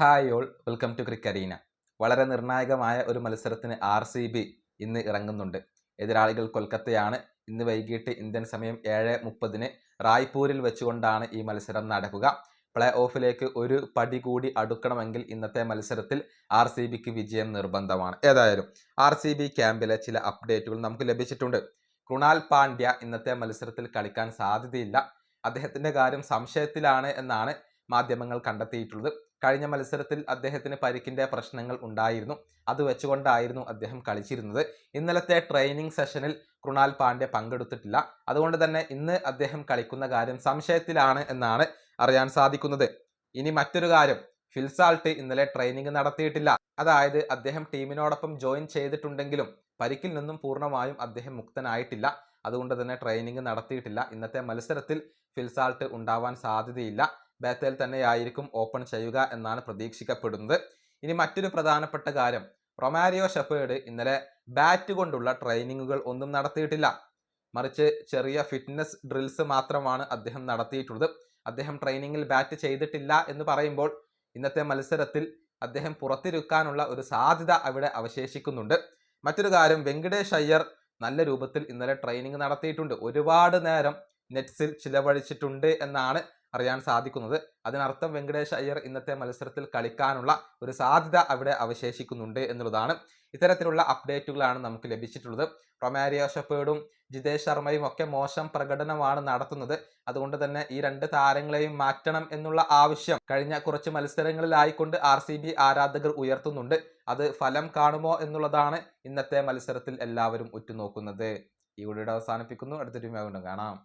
Hi all, welcome to Crickarena. വളരെ നിർണായകമായ ഒരു മത്സരത്തിന് RCB ഇന്ന് ഇറങ്ങുന്നുണ്ട്. എതിരാളികൾ കൊൽക്കത്തയാണ്. ഇന്ന് വൈകിട്ട് ഇന്ത്യൻ സമയം 7:30 റായ്പൂരിൽ വെച്ചുകൊണ്ടാണ് ഈ മത്സരം നടക്കുക. പ്ലേ ഓഫിലേക്ക് ഒരു പടി കൂടി അടുക്കണമെങ്കിൽ ഇന്നത്തെ മത്സരത്തിൽ RCBക്ക് വിജയം നിർബന്ധമാണ്. ഏതായാലും RCB ക്യാമ്പിലെ ചില അപ്ഡേറ്റുകൾ നമുക്ക് ലഭിച്ചിട്ടുണ്ട്. കൃണാൽ പാണ്ഡ്യ ഇന്നത്തെ മത്സരത്തിൽ കളിക്കാൻ സാധ്യതയില്ല. അദ്ദേഹത്തിന്റെ കാര്യം സംശയത്തിലാണ് എന്നാണ് മാധ്യമങ്ങൾ കണ്ടെത്തിയിട്ടുള്ളത്. കഴിഞ്ഞ മത്സരത്തിൽ അദ്ദേഹത്തിന് പരിക്കിന്റെ പ്രശ്നങ്ങൾ ഉണ്ടായിരുന്നു. അത് വെച്ചുകൊണ്ടായിരുന്നു അദ്ദേഹം കളിച്ചിരുന്നത്. ഇന്നലത്തെ ട്രെയിനിങ് സെഷനിൽ കൃണാൽ പാണ്ഡ്യ പങ്കെടുത്തിട്ടില്ല. അതുകൊണ്ട് തന്നെ ഇന്ന് അദ്ദേഹം കളിക്കുന്ന കാര്യം സംശയത്തിലാണ് എന്നാണ് അറിയാൻ സാധിക്കുന്നത്. ഇനി മറ്റൊരു കാര്യം, ഫിൽ സാൾട്ട് ഇന്നലെ ട്രെയിനിങ് നടത്തിയിട്ടില്ല. അതായത് അദ്ദേഹം ടീമിനോടൊപ്പം ജോയിൻ ചെയ്തിട്ടുണ്ടെങ്കിലും പരിക്കിൽ നിന്നും പൂർണ്ണമായും അദ്ദേഹം മുക്തനായിട്ടില്ല. അതുകൊണ്ട് തന്നെ ട്രെയിനിങ് നടത്തിയിട്ടില്ല. ഇന്നത്തെ മത്സരത്തിൽ ഫിൽ സാൾട്ട് ഉണ്ടാവാൻ സാധ്യതയില്ല. ബേത്തേൽ തന്നെയായിരിക്കും ഓപ്പൺ ചെയ്യുക എന്നാണ് പ്രതീക്ഷിക്കപ്പെടുന്നത്. ഇനി മറ്റൊരു പ്രധാനപ്പെട്ട കാര്യം, റൊമാരിയോ ഷെപ്പേർഡ് ഇന്നലെ ബാറ്റ് കൊണ്ടുള്ള ട്രെയിനിങ്ങുകൾ ഒന്നും നടത്തിയിട്ടില്ല. മറിച്ച് ചെറിയ ഫിറ്റ്നസ് ഡ്രിൽസ് മാത്രമാണ് അദ്ദേഹം നടത്തിയിട്ടുള്ളത്. അദ്ദേഹം ട്രെയിനിങ്ങിൽ ബാറ്റ് ചെയ്തിട്ടില്ല എന്ന് പറയുമ്പോൾ ഇന്നത്തെ മത്സരത്തിൽ അദ്ദേഹം പുറത്തിരിക്കാനുള്ള ഒരു സാധ്യത അവിടെ അവശേഷിക്കുന്നുണ്ട്. മറ്റൊരു കാര്യം, വെങ്കടേഷ് അയ്യർ നല്ല രൂപത്തിൽ ഇന്നലെ ട്രെയിനിങ് നടത്തിയിട്ടുണ്ട്. ഒരുപാട് നേരം നെറ്റ്സിൽ ചിലവഴിച്ചിട്ടുണ്ട് എന്നാണ് അറിയാൻ സാധിക്കുന്നത്. അതിനർത്ഥം വെങ്കടേഷ് അയ്യർ ഇന്നത്തെ മത്സരത്തിൽ കളിക്കാനുള്ള ഒരു സാധ്യത അവിടെ അവശേഷിക്കുന്നുണ്ട് എന്നുള്ളതാണ്. ഇത്തരത്തിലുള്ള അപ്ഡേറ്റുകളാണ് നമുക്ക് ലഭിച്ചിട്ടുള്ളത്. റൊമാരിയോ ഷെപ്പേർഡും ജിതേഷ് ശർമ്മയും ഒക്കെ മോശം പ്രകടനമാണ് നടത്തുന്നത്. അതുകൊണ്ട് തന്നെ ഈ രണ്ട് താരങ്ങളെയും മാറ്റണം എന്നുള്ള ആവശ്യം കഴിഞ്ഞ കുറച്ച് മത്സരങ്ങളിലായിക്കൊണ്ട് RCB ആരാധകർ ഉയർത്തുന്നുണ്ട്. അത് ഫലം കാണുമോ എന്നുള്ളതാണ് ഇന്നത്തെ മത്സരത്തിൽ എല്ലാവരും ഉറ്റുനോക്കുന്നത്. ഈ വീഡിയോ അവസാനിപ്പിക്കുന്നു. അടുത്തൊരു വീഡിയോ കാണാം.